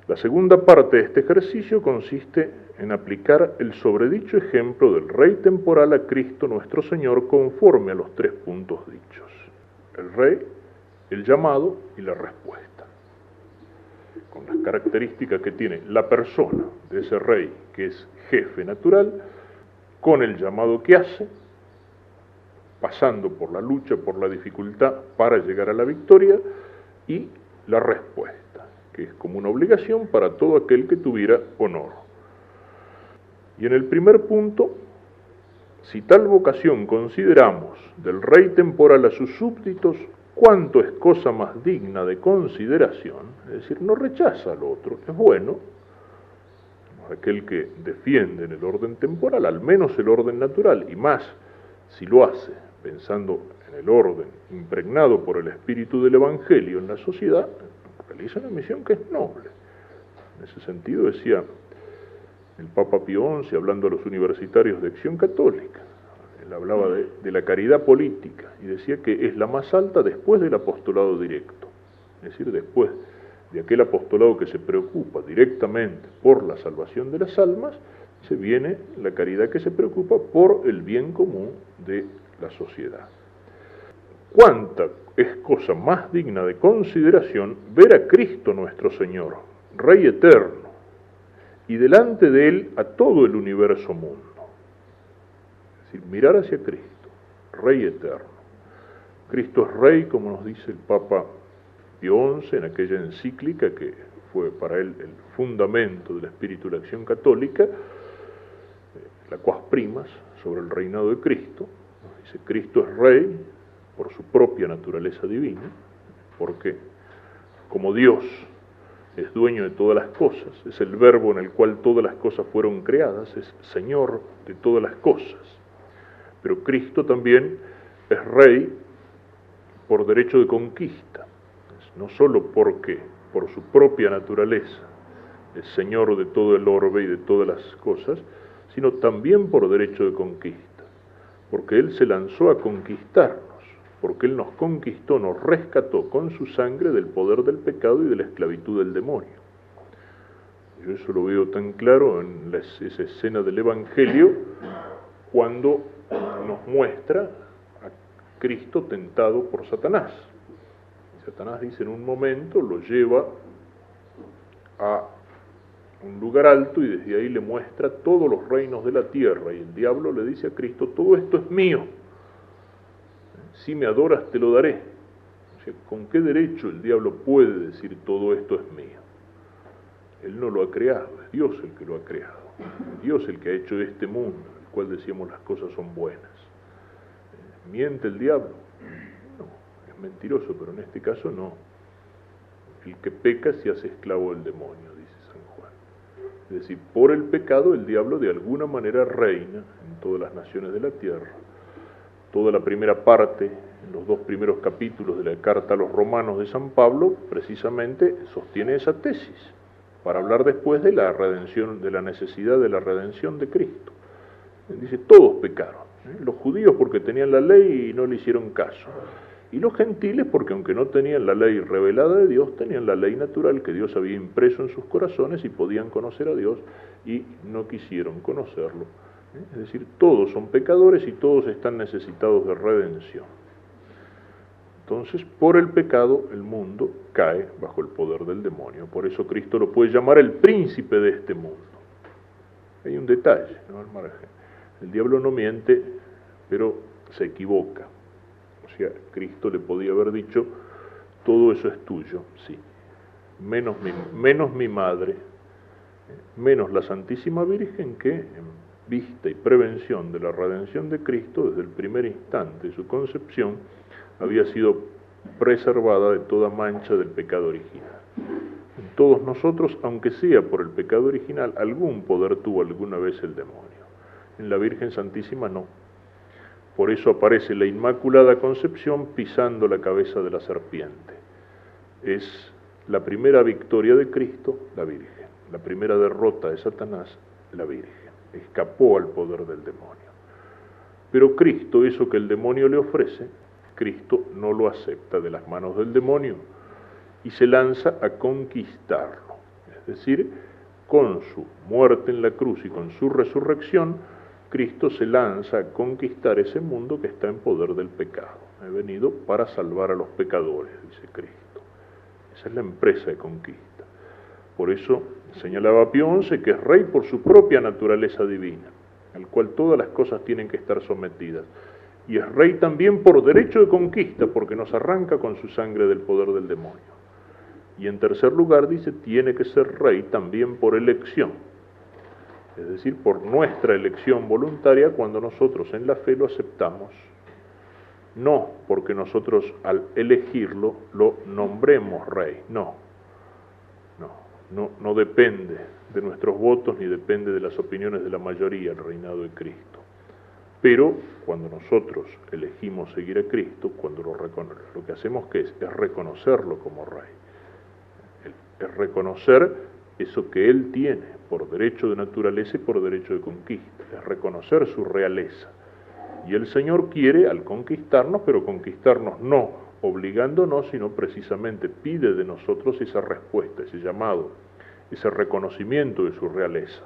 La segunda parte de este ejercicio consiste en aplicar el sobredicho ejemplo del Rey temporal a Cristo nuestro Señor conforme a los 3 puntos dichos: el Rey, el llamado y la respuesta, con las características que tiene la persona de ese Rey, que es jefe natural, con el llamado que hace, pasando por la lucha, por la dificultad para llegar a la victoria, y la respuesta, que es como una obligación para todo aquel que tuviera honor. Y en el primer punto, si tal vocación consideramos del Rey temporal a sus súbditos, cuánto es cosa más digna de consideración, es decir, no rechaza al otro, es bueno, aquel que defiende en el orden temporal, al menos el orden natural, y más si lo hace pensando en el orden impregnado por el espíritu del Evangelio en la sociedad, realiza una misión que es noble. En ese sentido decía el Papa Pío XI, hablando a los universitarios de Acción Católica, él hablaba de la caridad política y decía que es la más alta después del apostolado directo, es decir, después de aquel apostolado que se preocupa directamente por la salvación de las almas, se viene la caridad que se preocupa por el bien común de la sociedad. ¿Cuánta es cosa más digna de consideración ver a Cristo nuestro Señor, Rey eterno, y delante de Él a todo el universo mundo? Es decir, mirar hacia Cristo, Rey eterno. Cristo es Rey, como nos dice el Papa Pío XI en aquella encíclica que fue para él el fundamento del espíritu de la Acción Católica, la Quas Primas, sobre el reinado de Cristo. Dice, Cristo es Rey por su propia naturaleza divina, porque como Dios es dueño de todas las cosas, es el verbo en el cual todas las cosas fueron creadas, es Señor de todas las cosas. Pero Cristo también es Rey por derecho de conquista, no solo porque por su propia naturaleza es Señor de todo el orbe y de todas las cosas, sino también por derecho de conquista, porque Él se lanzó a conquistarnos, porque Él nos conquistó, nos rescató con su sangre del poder del pecado y de la esclavitud del demonio. Yo eso lo veo tan claro en esa escena del Evangelio, cuando nos muestra a Cristo tentado por Satanás. Satanás dice en un momento, lo lleva a un lugar alto y desde ahí le muestra todos los reinos de la tierra, y el diablo le dice a Cristo, todo esto es mío, si me adoras te lo daré. O sea, ¿con qué derecho el diablo puede decir todo esto es mío? Él no lo ha creado, es Dios el que lo ha creado, Dios el que ha hecho este mundo, en el cual decíamos las cosas son buenas. ¿Miente el diablo? No, es mentiroso, pero en este caso no. El que peca se hace esclavo del demonio, dice San Juan. Es decir, por el pecado el diablo de alguna manera reina en todas las naciones de la tierra. Toda la primera parte, en los 2 primeros capítulos de la carta a los romanos de San Pablo, precisamente sostiene esa tesis, para hablar después de la redención, de la necesidad de la redención de Cristo. Dice, todos pecaron, los judíos porque tenían la ley y no le hicieron caso, y los gentiles porque aunque no tenían la ley revelada de Dios, tenían la ley natural que Dios había impreso en sus corazones y podían conocer a Dios y no quisieron conocerlo. Es decir, todos son pecadores y todos están necesitados de redención. Entonces, por el pecado, el mundo cae bajo el poder del demonio. Por eso Cristo lo puede llamar el príncipe de este mundo. Hay un detalle, ¿no? Al margen. El diablo no miente, pero se equivoca. O sea, Cristo le podía haber dicho, todo eso es tuyo, sí. Menos mi madre, menos la Santísima Virgen, que en vista y prevención de la redención de Cristo, desde el primer instante de su concepción, había sido preservada de toda mancha del pecado original. En todos nosotros, aunque sea por el pecado original, algún poder tuvo alguna vez el demonio. En la Virgen Santísima no. Por eso aparece la Inmaculada Concepción pisando la cabeza de la serpiente. Es la primera victoria de Cristo, la Virgen. La primera derrota de Satanás, la Virgen. Escapó al poder del demonio. Pero Cristo, eso que el demonio le ofrece, Cristo no lo acepta de las manos del demonio y se lanza a conquistarlo. Es Es decir, con su muerte en la cruz y con su resurrección, Cristo se lanza a conquistar ese mundo que está en poder del pecado. He venido para salvar a los pecadores, dice Cristo. Esa es la empresa de conquista. Por eso señalaba Pío XI que es rey por su propia naturaleza divina, al cual todas las cosas tienen que estar sometidas. Y es rey también por derecho de conquista, porque nos arranca con su sangre del poder del demonio. Y en tercer lugar dice, tiene que ser rey también por elección, es decir, por nuestra elección voluntaria cuando nosotros en la fe lo aceptamos, no porque nosotros al elegirlo lo nombremos rey, no depende de nuestros votos ni depende de las opiniones de la mayoría el reinado de Cristo. Pero cuando nosotros elegimos seguir a Cristo, cuando lo que hacemos ¿qué es? Es reconocerlo como rey. Es reconocer eso que Él tiene por derecho de naturaleza y por derecho de conquista, es reconocer su realeza. Y el Señor quiere al conquistarnos, pero conquistarnos no obligándonos, sino precisamente pide de nosotros esa respuesta, ese llamado, ese reconocimiento de su realeza.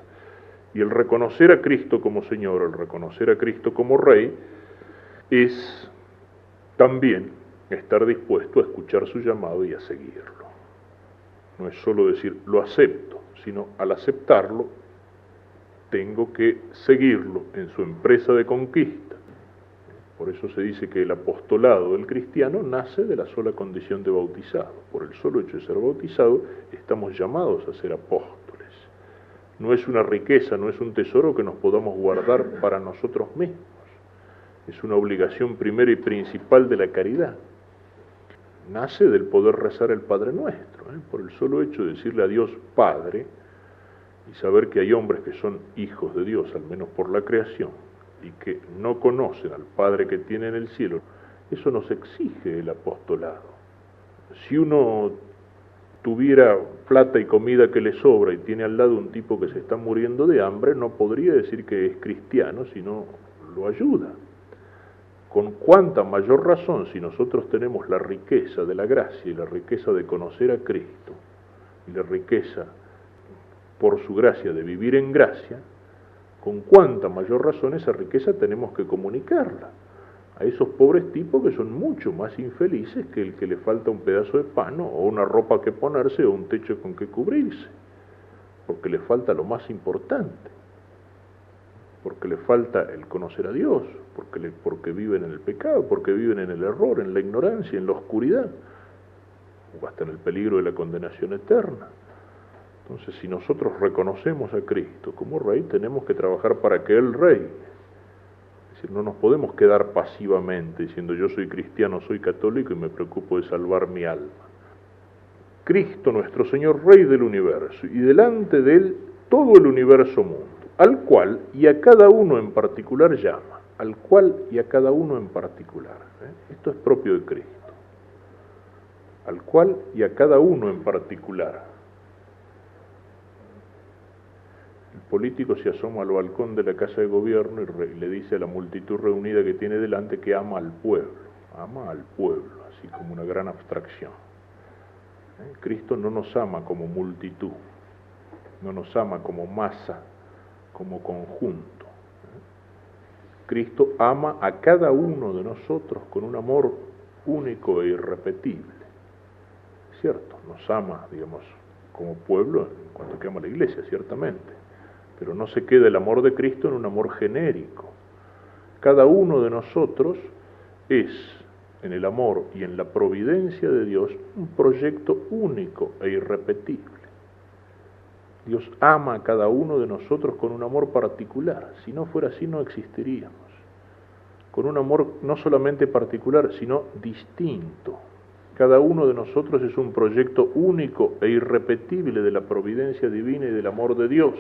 Y el reconocer a Cristo como Señor, el reconocer a Cristo como Rey, es también estar dispuesto a escuchar su llamado y a seguirlo. No es solo decir, lo acepto, sino al aceptarlo, tengo que seguirlo en su empresa de conquista. Por eso se dice que el apostolado del cristiano nace de la sola condición de bautizado. Por el solo hecho de ser bautizado, estamos llamados a ser apóstoles. No es una riqueza, no es un tesoro que nos podamos guardar para nosotros mismos. Es una obligación primera y principal de la caridad. Nace del poder rezar el Padre Nuestro, por el solo hecho de decirle a Dios Padre y saber que hay hombres que son hijos de Dios, al menos por la creación, y que no conocen al Padre que tiene en el cielo. Eso nos exige el apostolado. Si uno tuviera plata y comida que le sobra y tiene al lado un tipo que se está muriendo de hambre, no podría decir que es cristiano, sino lo ayuda. Con cuánta mayor razón si nosotros tenemos la riqueza de la gracia y la riqueza de conocer a Cristo y la riqueza por su gracia de vivir en gracia, con cuánta mayor razón esa riqueza tenemos que comunicarla a esos pobres tipos que son mucho más infelices que el que le falta un pedazo de pan o una ropa que ponerse o un techo con que cubrirse, porque le falta lo más importante, porque le falta el conocer a Dios, porque viven en el pecado, porque viven en el error, en la ignorancia, en la oscuridad, o hasta en el peligro de la condenación eterna. Entonces, si nosotros reconocemos a Cristo como Rey, tenemos que trabajar para que Él reine. Es decir, no nos podemos quedar pasivamente diciendo yo soy cristiano, soy católico y me preocupo de salvar mi alma. Cristo, nuestro Señor, Rey del universo, y delante de Él todo el universo mundo, al cual y a cada uno en particular llama, al cual y a cada uno en particular. Esto es propio de Cristo. Al cual y a cada uno en particular. El político se asoma al balcón de la casa de gobierno y le dice a la multitud reunida que tiene delante que ama al pueblo, así como una gran abstracción. Cristo no nos ama como multitud, no nos ama como masa, como conjunto. Cristo ama a cada uno de nosotros con un amor único e irrepetible. ¿Cierto? Nos ama, digamos, como pueblo en cuanto que ama a la iglesia, ciertamente. Pero no se queda el amor de Cristo en un amor genérico. Cada uno de nosotros es, en el amor y en la providencia de Dios, un proyecto único e irrepetible. Dios ama a cada uno de nosotros con un amor particular. Si no fuera así, no existiríamos. Con un amor no solamente particular, sino distinto. Cada uno de nosotros es un proyecto único e irrepetible de la providencia divina y del amor de Dios.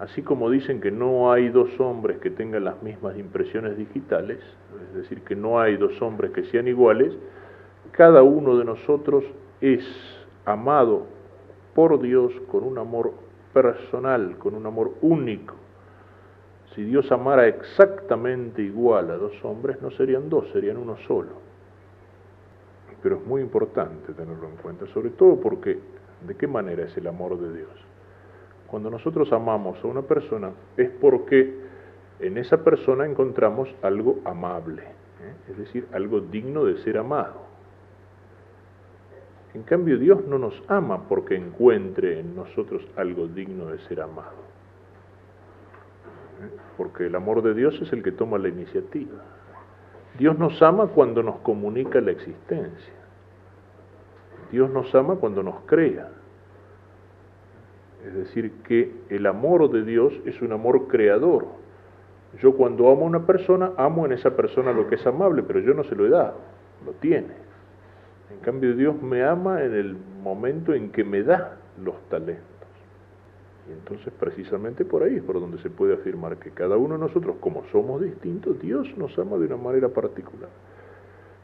Así como dicen que no hay dos hombres que tengan las mismas impresiones digitales, es decir, que no hay dos hombres que sean iguales, cada uno de nosotros es amado por Dios con un amor personal, con un amor único. Si Dios amara exactamente igual a dos hombres, no serían dos, serían uno solo. Pero es muy importante tenerlo en cuenta, sobre todo porque ¿De qué manera es el amor de Dios? Cuando nosotros amamos a una persona es porque en esa persona encontramos algo amable, es decir, algo digno de ser amado. En cambio, Dios no nos ama porque encuentre en nosotros algo digno de ser amado. Porque el amor de Dios es el que toma la iniciativa. Dios nos ama cuando nos comunica la existencia. Dios nos ama cuando nos crea. Es decir, que el amor de Dios es un amor creador. Yo cuando amo a una persona, amo en esa persona lo que es amable, pero yo no se lo he dado, lo tiene. En cambio, Dios me ama en el momento en que me da los talentos. Y entonces, precisamente por ahí es por donde se puede afirmar que cada uno de nosotros, como somos distintos, Dios nos ama de una manera particular.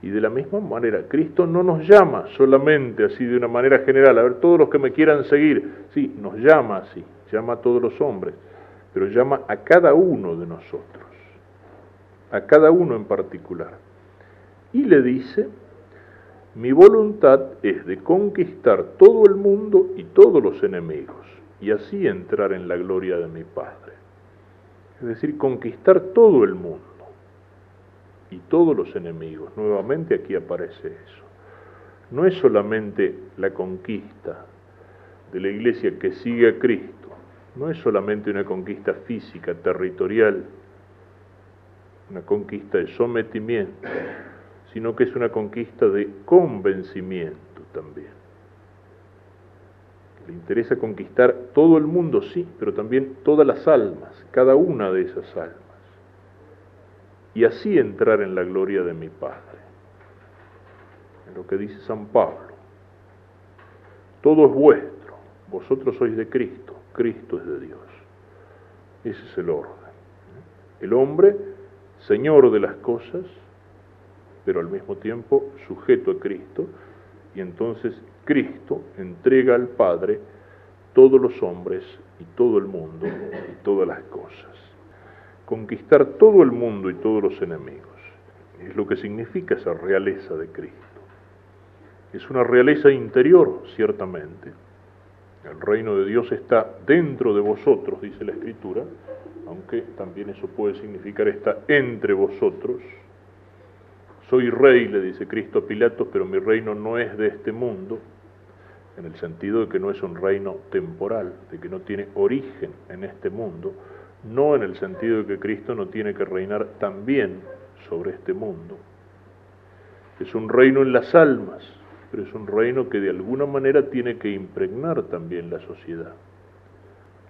Y de la misma manera, Cristo no nos llama solamente así de una manera general. A ver, todos los que me quieran seguir, sí, nos llama así, llama a todos los hombres, pero llama a cada uno de nosotros, a cada uno en particular. Y le dice: mi voluntad es de conquistar todo el mundo y todos los enemigos, y así entrar en la gloria de mi Padre. Es decir, conquistar todo el mundo y todos los enemigos. Nuevamente aquí aparece eso. No es solamente la conquista de la iglesia que sigue a Cristo, no es solamente una conquista física, territorial, una conquista de sometimiento, sino que es una conquista de convencimiento también. Le interesa conquistar todo el mundo, sí, pero también todas las almas, cada una de esas almas, y así entrar en la gloria de mi Padre. En lo que dice San Pablo: todo es vuestro, vosotros sois de Cristo, Cristo es de Dios. Ese es el orden. El hombre, señor de las cosas, pero al mismo tiempo sujeto a Cristo, y entonces Cristo entrega al Padre todos los hombres y todo el mundo y todas las cosas. Conquistar todo el mundo y todos los enemigos es lo que significa esa realeza de Cristo. Es una realeza interior, ciertamente. El reino de Dios está dentro de vosotros, dice la Escritura, aunque también eso puede significar está entre vosotros. Soy rey, le dice Cristo a Pilatos, pero mi reino no es de este mundo, en el sentido de que no es un reino temporal, de que no tiene origen en este mundo, no en el sentido de que Cristo no tiene que reinar también sobre este mundo. Es un reino en las almas, pero es un reino que de alguna manera tiene que impregnar también la sociedad,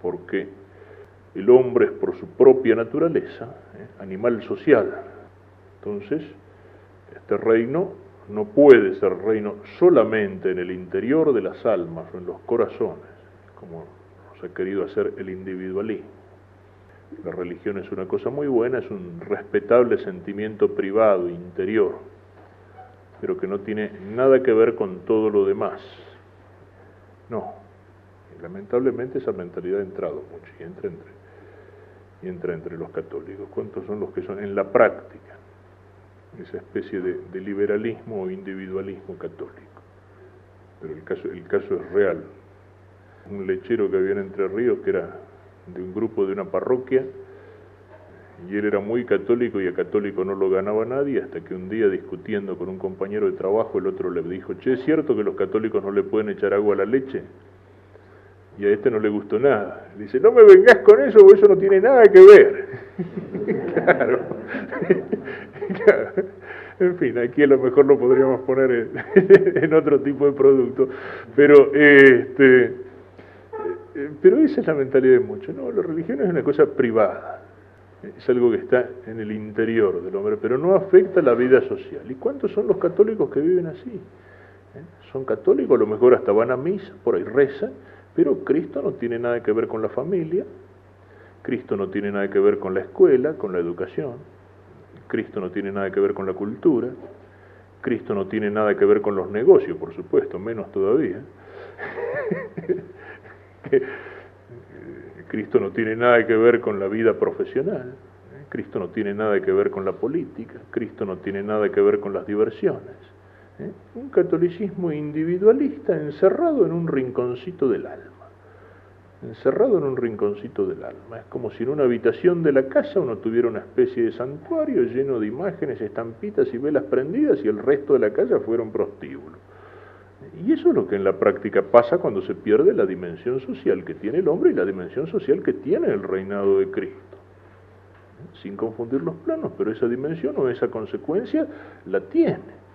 porque el hombre es por su propia naturaleza animal social. Entonces, este reino no puede ser reino solamente en el interior de las almas o en los corazones, como nos ha querido hacer el individualismo. La religión es una cosa muy buena, es un respetable sentimiento privado, interior, pero que no tiene nada que ver con todo lo demás. No, y lamentablemente esa mentalidad ha entrado mucho y entra entre los católicos. ¿Cuántos son los que son en la práctica esa especie de liberalismo o individualismo católico? Pero el caso es real. Un lechero que había en Entre Ríos, que era de un grupo de una parroquia, y él era muy católico y a católico no lo ganaba nadie, hasta que un día, discutiendo con un compañero de trabajo, el otro le dijo: che, ¿es cierto que los católicos no le pueden echar agua a la leche? Y a este no le gustó nada. Dice: no me vengas con eso, porque eso no tiene nada que ver. Claro. Claro. En fin, aquí a lo mejor lo podríamos poner en otro tipo de producto, pero esa es la mentalidad de muchos. No, la religión es una cosa privada, es algo que está en el interior del hombre, pero no afecta la vida social. ¿Y cuántos son los católicos que viven así? Son católicos, a lo mejor hasta van a misa, por ahí rezan, pero Cristo no tiene nada que ver con la familia, Cristo no tiene nada que ver con la escuela, con la educación, Cristo no tiene nada que ver con la cultura, Cristo no tiene nada que ver con los negocios, por supuesto, menos todavía. Cristo no tiene nada que ver con la vida profesional, Cristo no tiene nada que ver con la política, Cristo no tiene nada que ver con las diversiones. Un catolicismo individualista encerrado en un rinconcito del alma. Encerrado en un rinconcito del alma. Es como si en una habitación de la casa uno tuviera una especie de santuario lleno de imágenes, estampitas y velas prendidas y el resto de la casa fuera un prostíbulo. Y eso es lo que en la práctica pasa cuando se pierde la dimensión social que tiene el hombre y la dimensión social que tiene el reinado de Cristo. Sin confundir los planos, pero esa dimensión o esa consecuencia la tiene.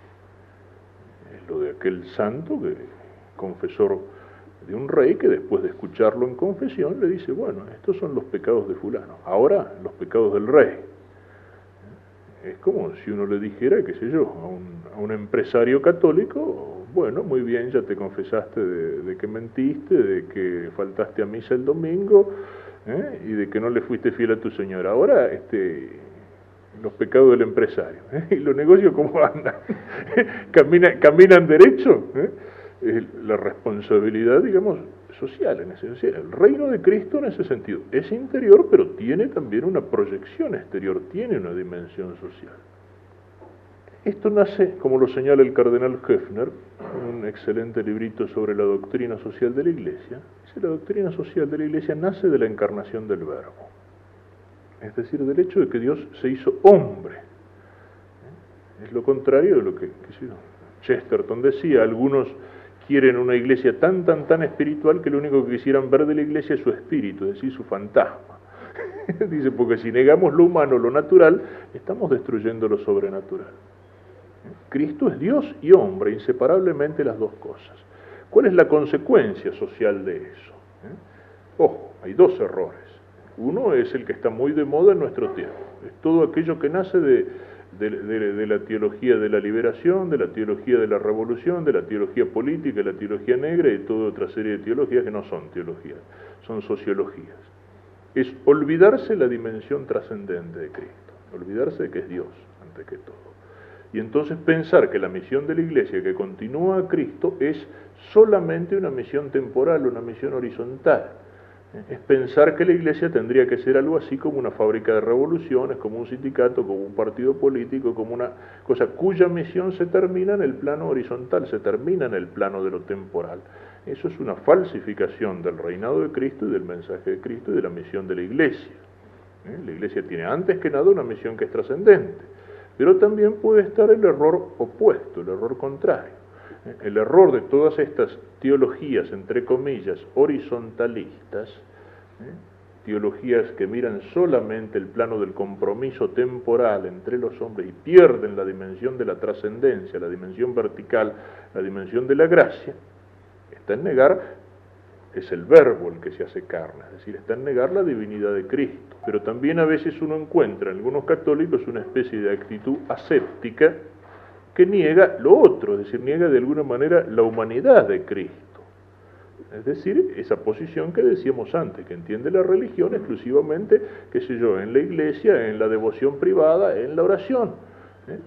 Es lo de aquel santo que confesor de un rey que después de escucharlo en confesión le dice, bueno, estos son los pecados de fulano, ahora los pecados del rey. Es como si uno le dijera, qué sé yo, a un empresario católico, bueno, muy bien, ya te confesaste de que mentiste, de que faltaste a misa el domingo, y de que no le fuiste fiel a tu señora. Ahora, los pecados del empresario, y los negocios cómo andan, caminan derecho, la responsabilidad, digamos, social en ese sentido. El reino de Cristo en ese sentido es interior, pero tiene también una proyección exterior, tiene una dimensión social. Esto nace, como lo señala el cardenal Höffner, un excelente librito sobre la doctrina social de la Iglesia. Dice, la doctrina social de la Iglesia nace de la encarnación del Verbo, es decir, del hecho de que Dios se hizo hombre. Es lo contrario de lo que Chesterton decía. Algunos quieren una iglesia tan espiritual que lo único que quisieran ver de la iglesia es su espíritu, es decir, su fantasma. Dice, porque si negamos lo humano, lo natural, estamos destruyendo lo sobrenatural. Cristo es Dios y hombre, inseparablemente las dos cosas. ¿Cuál es la consecuencia social de eso? Ojo, hay dos errores. Uno es el que está muy de moda en nuestro tiempo. Es todo aquello que nace de la teología de la liberación, de la teología de la revolución, de la teología política, de la teología negra y de toda otra serie de teologías que no son teologías, son sociologías. Es olvidarse la dimensión trascendente de Cristo, olvidarse de que es Dios ante que todo. Y entonces pensar que la misión de la Iglesia que continúa a Cristo es solamente una misión temporal, una misión horizontal. Es pensar que la Iglesia tendría que ser algo así como una fábrica de revoluciones, como un sindicato, como un partido político, como una cosa cuya misión se termina en el plano horizontal, se termina en el plano de lo temporal. Eso es una falsificación del reinado de Cristo y del mensaje de Cristo y de la misión de la Iglesia. La Iglesia tiene antes que nada una misión que es trascendente, pero también puede estar el error opuesto, el error contrario. El error de todas estas teologías, entre comillas, horizontalistas, teologías que miran solamente el plano del compromiso temporal entre los hombres y pierden la dimensión de la trascendencia, la dimensión vertical, la dimensión de la gracia, está en negar, es el verbo el que se hace carne, es decir, está en negar la divinidad de Cristo. Pero también a veces uno encuentra en algunos católicos una especie de actitud aséptica que niega lo otro, es decir, niega de alguna manera la humanidad de Cristo. Es decir, esa posición que decíamos antes, que entiende la religión exclusivamente, qué sé yo, en la iglesia, en la devoción privada, en la oración,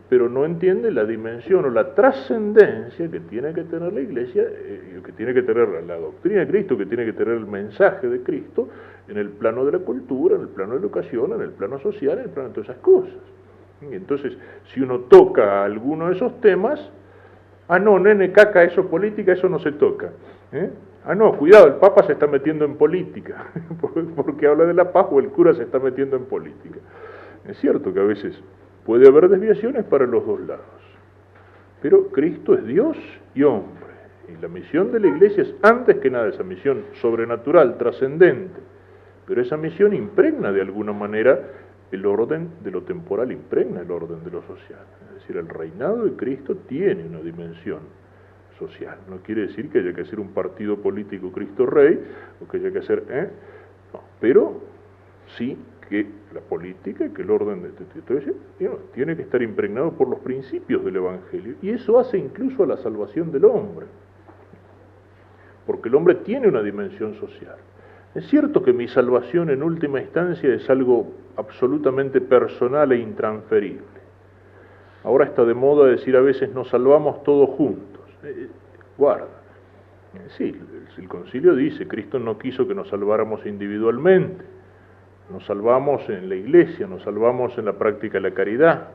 pero no entiende la dimensión o la trascendencia que tiene que tener la iglesia, que tiene que tener la doctrina de Cristo, que tiene que tener el mensaje de Cristo en el plano de la cultura, en el plano de la educación, en el plano social, en el plano de todas esas cosas. Y entonces, si uno toca alguno de esos temas, no, nene, caca, eso política, eso no se toca. No, cuidado, el Papa se está metiendo en política, porque habla de la paz, o el cura se está metiendo en política. Es cierto que a veces puede haber desviaciones para los dos lados, pero Cristo es Dios y hombre, y la misión de la Iglesia es antes que nada esa misión sobrenatural, trascendente, pero esa misión impregna de alguna manera el orden de lo temporal, impregna el orden de lo social. Es decir, el reinado de Cristo tiene una dimensión social. No quiere decir que haya que hacer un partido político Cristo Rey, o que haya que hacer... No, pero sí que la política, que el orden de entonces, tiene que estar impregnado por los principios del Evangelio, y eso hace incluso a la salvación del hombre, porque el hombre tiene una dimensión social. Es cierto que mi salvación en última instancia es algo absolutamente personal e intransferible. Ahora está de moda decir a veces nos salvamos todos juntos. Guarda. Sí, el concilio dice, Cristo no quiso que nos salváramos individualmente. Nos salvamos en la iglesia, nos salvamos en la práctica de la caridad,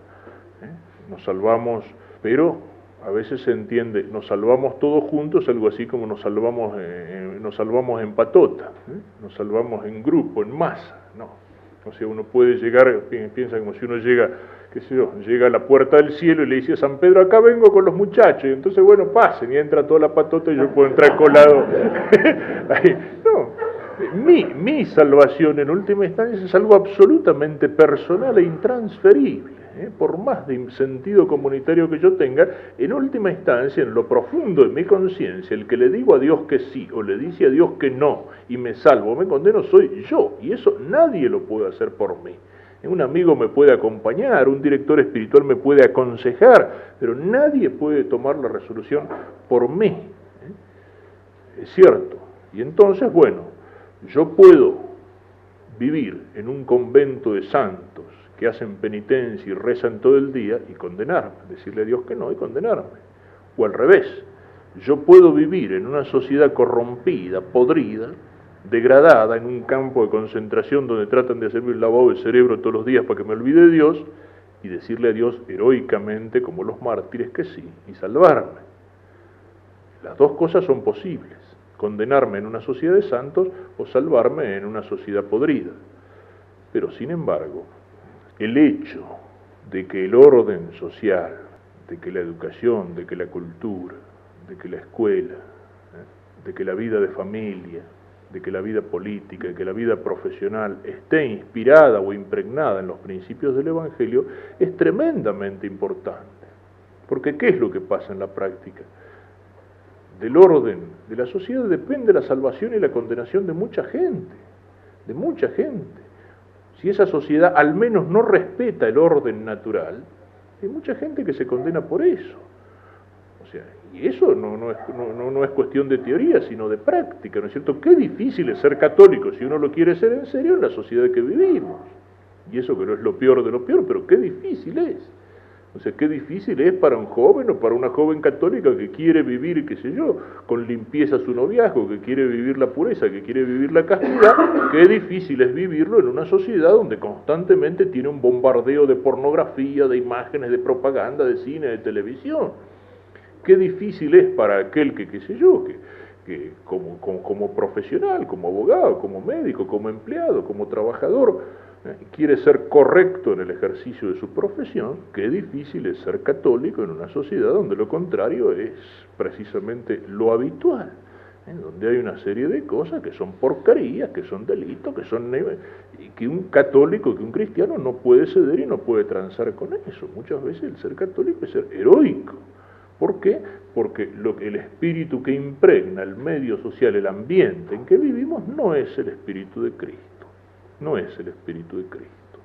nos salvamos, pero a veces se entiende, nos salvamos todos juntos, algo así como nos salvamos en patota, nos salvamos en grupo, en masa, no. O sea, uno puede llegar, piensa como si uno llega, qué sé yo, llega a la puerta del cielo y le dice a San Pedro, acá vengo con los muchachos, y entonces, bueno, pasen, y entra toda la patota y yo puedo entrar colado. Ahí. No, mi salvación en última instancia es algo absolutamente personal e intransferible. Por más de sentido comunitario que yo tenga, en última instancia, en lo profundo de mi conciencia, el que le digo a Dios que sí o le dice a Dios que no y me salvo, me condeno, soy yo, y eso nadie lo puede hacer por mí. Un amigo me puede acompañar, un director espiritual me puede aconsejar, pero nadie puede tomar la resolución por mí. Es cierto. Y entonces, bueno, yo puedo vivir en un convento de santos que hacen penitencia y rezan todo el día y condenarme, decirle a Dios que no y condenarme. O al revés, yo puedo vivir en una sociedad corrompida, podrida, degradada, en un campo de concentración donde tratan de hacerme un lavado de cerebro todos los días para que me olvide de Dios, y decirle a Dios heroicamente, como los mártires, que sí, y salvarme. Las dos cosas son posibles, condenarme en una sociedad de santos o salvarme en una sociedad podrida. Pero sin embargo, el hecho de que el orden social, de que la educación, de que la cultura, de que la escuela, de que la vida de familia, de que la vida política, de que la vida profesional esté inspirada o impregnada en los principios del Evangelio, es tremendamente importante. Porque ¿qué es lo que pasa en la práctica? Del orden de la sociedad depende la salvación y la condenación de mucha gente, de mucha gente. Si esa sociedad al menos no respeta el orden natural, hay mucha gente que se condena por eso. O sea, y eso no es cuestión de teoría, sino de práctica, ¿no es cierto? Qué difícil es ser católico si uno lo quiere ser en serio en la sociedad que vivimos. Y eso que no es lo peor de lo peor, pero qué difícil es. O sea, qué difícil es para un joven o para una joven católica que quiere vivir, qué sé yo, con limpieza su noviazgo, que quiere vivir la pureza, que quiere vivir la castidad, qué difícil es vivirlo en una sociedad donde constantemente tiene un bombardeo de pornografía, de imágenes, de propaganda, de cine, de televisión. Qué difícil es para aquel que, qué sé yo, que como profesional, como abogado, como médico, como empleado, como trabajador, quiere ser correcto en el ejercicio de su profesión, qué difícil es ser católico en una sociedad donde lo contrario es precisamente lo habitual, donde hay una serie de cosas que son porquerías, que son delitos, y que un católico, que un cristiano no puede ceder y no puede transar con eso. Muchas veces el ser católico es ser heroico. ¿Por qué? Porque el espíritu que impregna el medio social, el ambiente en que vivimos, no es el espíritu de Cristo. No es el espíritu de Cristo.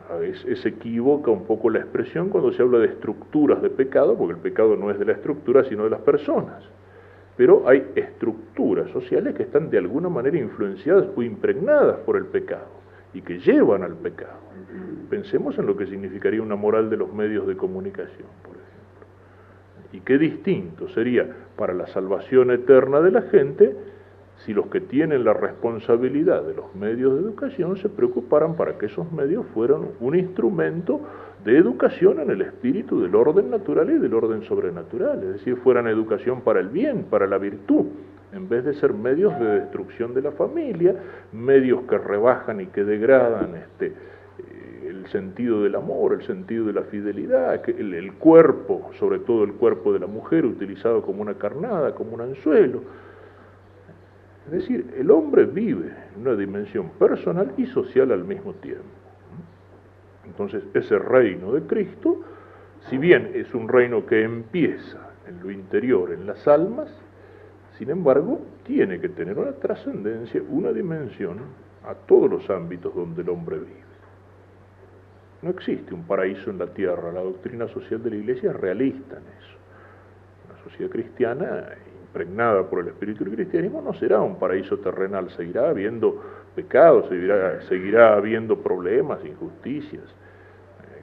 A veces se equivoca un poco la expresión cuando se habla de estructuras de pecado, porque el pecado no es de la estructura, sino de las personas. Pero hay estructuras sociales que están de alguna manera influenciadas o impregnadas por el pecado y que llevan al pecado. Pensemos en lo que significaría una moral de los medios de comunicación, por ejemplo. Y qué distinto sería para la salvación eterna de la gente si los que tienen la responsabilidad de los medios de educación se preocuparan para que esos medios fueran un instrumento de educación en el espíritu del orden natural y del orden sobrenatural, es decir, fueran educación para el bien, para la virtud, en vez de ser medios de destrucción de la familia, medios que rebajan y que degradan el sentido del amor, el sentido de la fidelidad, el cuerpo, sobre todo el cuerpo de la mujer, utilizado como una carnada, como un anzuelo. Es decir, el hombre vive en una dimensión personal y social al mismo tiempo. Entonces, ese reino de Cristo, si bien es un reino que empieza en lo interior, en las almas, sin embargo, tiene que tener una trascendencia, una dimensión a todos los ámbitos donde el hombre vive. No existe un paraíso en la tierra, la doctrina social de la Iglesia es realista en eso. Una sociedad cristiana impregnada por el espíritu del cristianismo no será un paraíso terrenal, seguirá habiendo pecados, seguirá habiendo problemas, injusticias,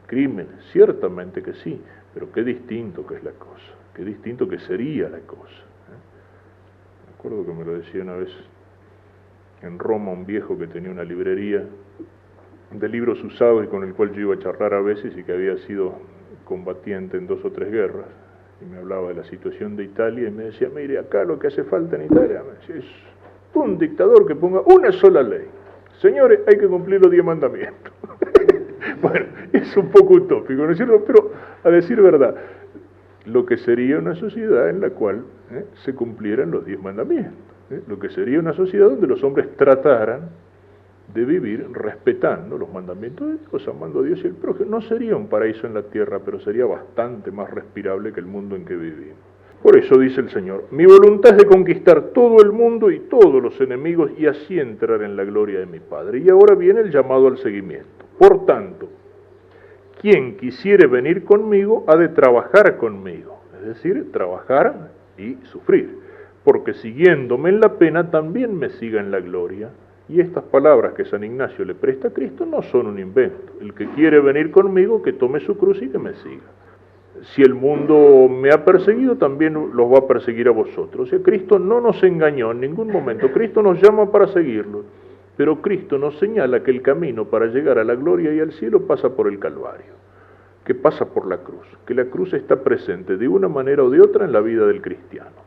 crímenes, ciertamente que sí, pero qué distinto que es la cosa, qué distinto que sería la cosa. Me acuerdo que me lo decía una vez en Roma un viejo que tenía una librería de libros usados y con el cual yo iba a charlar a veces y que había sido combatiente en 2 o 3 guerras. y me hablaba de la situación de Italia y me decía, mire, acá lo que hace falta en Italia, me decía, es un dictador que ponga una sola ley. Señores, hay que cumplir los 10 mandamientos. Bueno, es un poco utópico, ¿no es cierto? Pero, a decir verdad, lo que sería una sociedad en la cual se cumplieran los 10 mandamientos, lo que sería una sociedad donde los hombres trataran de vivir respetando los mandamientos de Dios, amando a Dios y el prójimo. No sería un paraíso en la tierra, pero sería bastante más respirable que el mundo en que vivimos. Por eso dice el Señor, mi voluntad es de conquistar todo el mundo y todos los enemigos y así entrar en la gloria de mi Padre. Y ahora viene el llamado al seguimiento. Por tanto, quien quisiere venir conmigo ha de trabajar conmigo, es decir, trabajar y sufrir, porque siguiéndome en la pena también me siga en la gloria. Y estas palabras que San Ignacio le presta a Cristo no son un invento. El que quiere venir conmigo, que tome su cruz y que me siga. Si el mundo me ha perseguido, también los va a perseguir a vosotros. O sea, Cristo no nos engañó en ningún momento. Cristo nos llama para seguirlo. Pero Cristo nos señala que el camino para llegar a la gloria y al cielo pasa por el Calvario, que pasa por la cruz, que la cruz está presente de una manera o de otra en la vida del cristiano.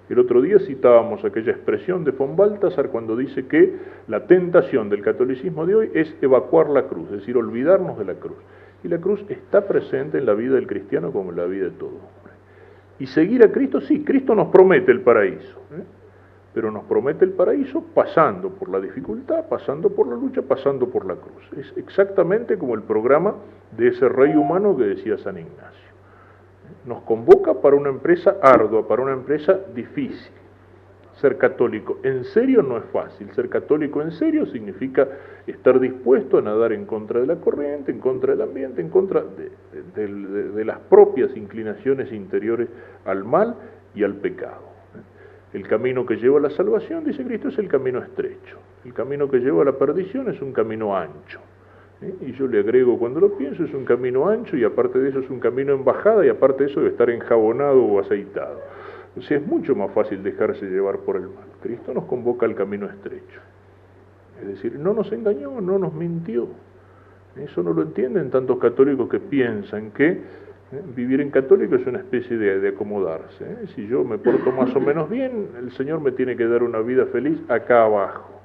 El otro día citábamos aquella expresión de von Balthasar cuando dice que la tentación del catolicismo de hoy es evacuar la cruz, es decir, olvidarnos de la cruz. Y la cruz está presente en la vida del cristiano como en la vida de todo hombre. Y seguir a Cristo, sí, Cristo nos promete el paraíso, pero nos promete el paraíso pasando por la dificultad, pasando por la lucha, pasando por la cruz. Es exactamente como el programa de ese rey humano que decía San Ignacio. Nos convoca para una empresa ardua, para una empresa difícil. Ser católico en serio no es fácil. Ser católico en serio significa estar dispuesto a nadar en contra de la corriente, en contra del ambiente, en contra de las propias inclinaciones interiores al mal y al pecado. El camino que lleva a la salvación, dice Cristo, es el camino estrecho. El camino que lleva a la perdición es un camino ancho. Y yo le agrego, cuando lo pienso, es un camino ancho y aparte de eso es un camino en bajada y aparte de eso de estar enjabonado o aceitado. O sea, es mucho más fácil dejarse llevar por el mal. Cristo nos convoca al camino estrecho. Es decir, no nos engañó, no nos mintió. Eso no lo entienden tantos católicos que piensan que vivir en católico es una especie de acomodarse. Si yo me porto más o menos bien, el Señor me tiene que dar una vida feliz acá abajo.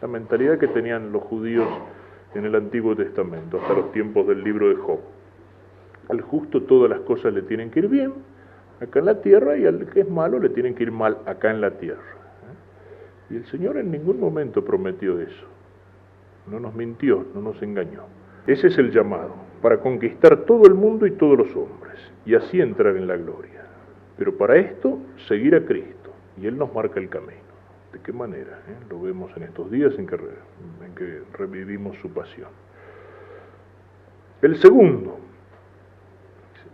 La mentalidad que tenían los judíos en el Antiguo Testamento, hasta los tiempos del libro de Job. Al justo todas las cosas le tienen que ir bien acá en la tierra y al que es malo le tienen que ir mal acá en la tierra. Y el Señor en ningún momento prometió eso. No nos mintió, no nos engañó. Ese es el llamado, para conquistar todo el mundo y todos los hombres, y así entrar en la gloria. Pero para esto, seguir a Cristo, y Él nos marca el camino. ¿De qué manera? Lo vemos en estos días en que revivimos su pasión. El segundo,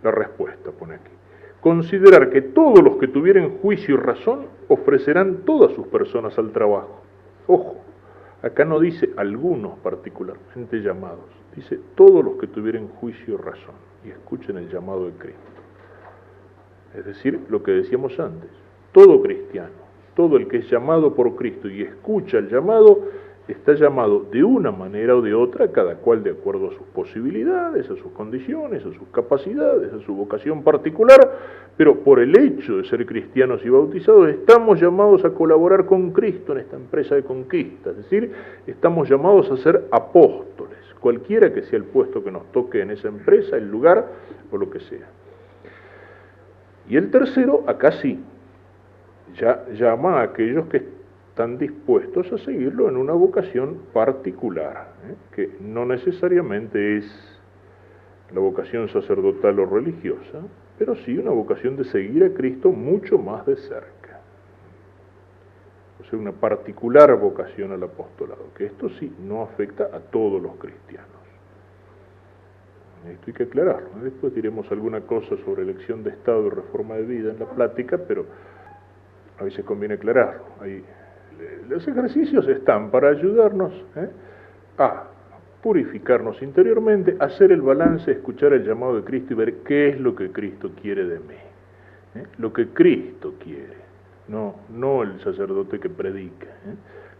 la respuesta pone aquí. Considerar que todos los que tuvieren juicio y razón ofrecerán todas sus personas al trabajo. Ojo, acá no dice algunos particularmente llamados, dice todos los que tuvieren juicio y razón. Y escuchen el llamado de Cristo. Es decir, lo que decíamos antes, todo cristiano, todo el que es llamado por Cristo y escucha el llamado, está llamado de una manera o de otra, cada cual de acuerdo a sus posibilidades, a sus condiciones, a sus capacidades, a su vocación particular, pero por el hecho de ser cristianos y bautizados, estamos llamados a colaborar con Cristo en esta empresa de conquista, es decir, estamos llamados a ser apóstoles, cualquiera que sea el puesto que nos toque en esa empresa, el lugar o lo que sea. Y el tercero, acá sí, ya llama a aquellos que están dispuestos a seguirlo en una vocación particular, que no necesariamente es la vocación sacerdotal o religiosa, pero sí una vocación de seguir a Cristo mucho más de cerca. O sea, una particular vocación al apostolado, que esto sí no afecta a todos los cristianos. Esto hay que aclararlo. Después diremos alguna cosa sobre elección de Estado y reforma de vida en la plática, pero a veces conviene aclararlo. Los ejercicios están para ayudarnos a purificarnos interiormente, hacer el balance, escuchar el llamado de Cristo y ver qué es lo que Cristo quiere de mí. Lo que Cristo quiere, no el sacerdote que predica.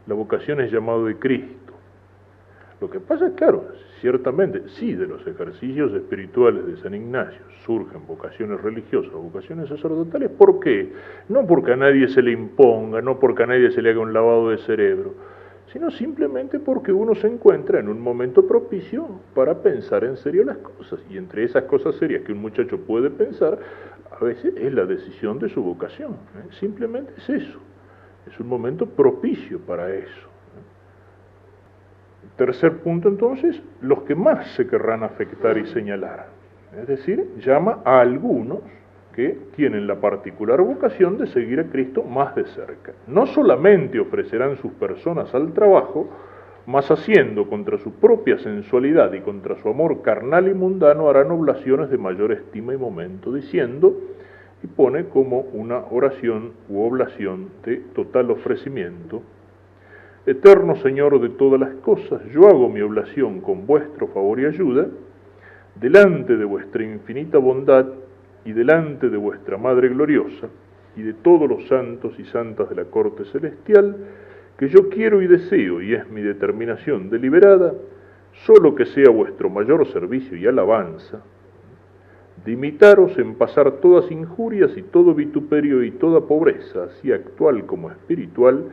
La vocación es llamado de Cristo. Lo que pasa es, claro, ciertamente, sí, de los ejercicios espirituales de San Ignacio surgen vocaciones religiosas, vocaciones sacerdotales. ¿Por qué? No porque a nadie se le imponga, no porque a nadie se le haga un lavado de cerebro, sino simplemente porque uno se encuentra en un momento propicio para pensar en serio las cosas. Y entre esas cosas serias que un muchacho puede pensar, a veces es la decisión de su vocación. Simplemente es eso. Es un momento propicio para eso. Tercer punto, entonces, los que más se querrán afectar y señalar. Es decir, llama a algunos que tienen la particular vocación de seguir a Cristo más de cerca. No solamente ofrecerán sus personas al trabajo, mas haciendo contra su propia sensualidad y contra su amor carnal y mundano, harán oblaciones de mayor estima y momento, diciendo, y pone como una oración u oblación de total ofrecimiento: Eterno Señor de todas las cosas, yo hago mi oblación con vuestro favor y ayuda, delante de vuestra infinita bondad y delante de vuestra Madre gloriosa y de todos los santos y santas de la corte celestial, que yo quiero y deseo, y es mi determinación deliberada, solo que sea vuestro mayor servicio y alabanza, de imitaros en pasar todas injurias y todo vituperio y toda pobreza, así actual como espiritual,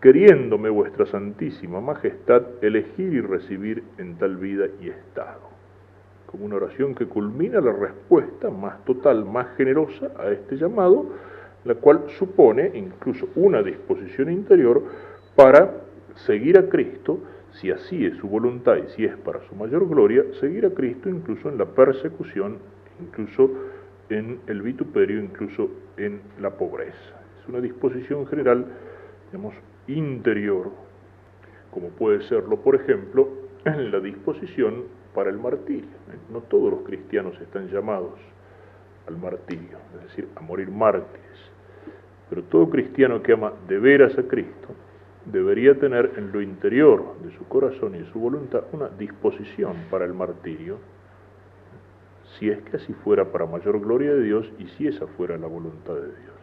queriéndome vuestra santísima majestad elegir y recibir en tal vida y estado. Como una oración que culmina la respuesta más total, más generosa a este llamado, la cual supone incluso una disposición interior para seguir a Cristo, si así es su voluntad y si es para su mayor gloria, seguir a Cristo incluso en la persecución, incluso en el vituperio, incluso en la pobreza. Es una disposición general, digamos, interior, como puede serlo, por ejemplo, en la disposición para el martirio. No todos los cristianos están llamados al martirio, es decir, a morir mártires, pero todo cristiano que ama de veras a Cristo debería tener en lo interior de su corazón y de su voluntad una disposición para el martirio, si es que así fuera para mayor gloria de Dios y si esa fuera la voluntad de Dios.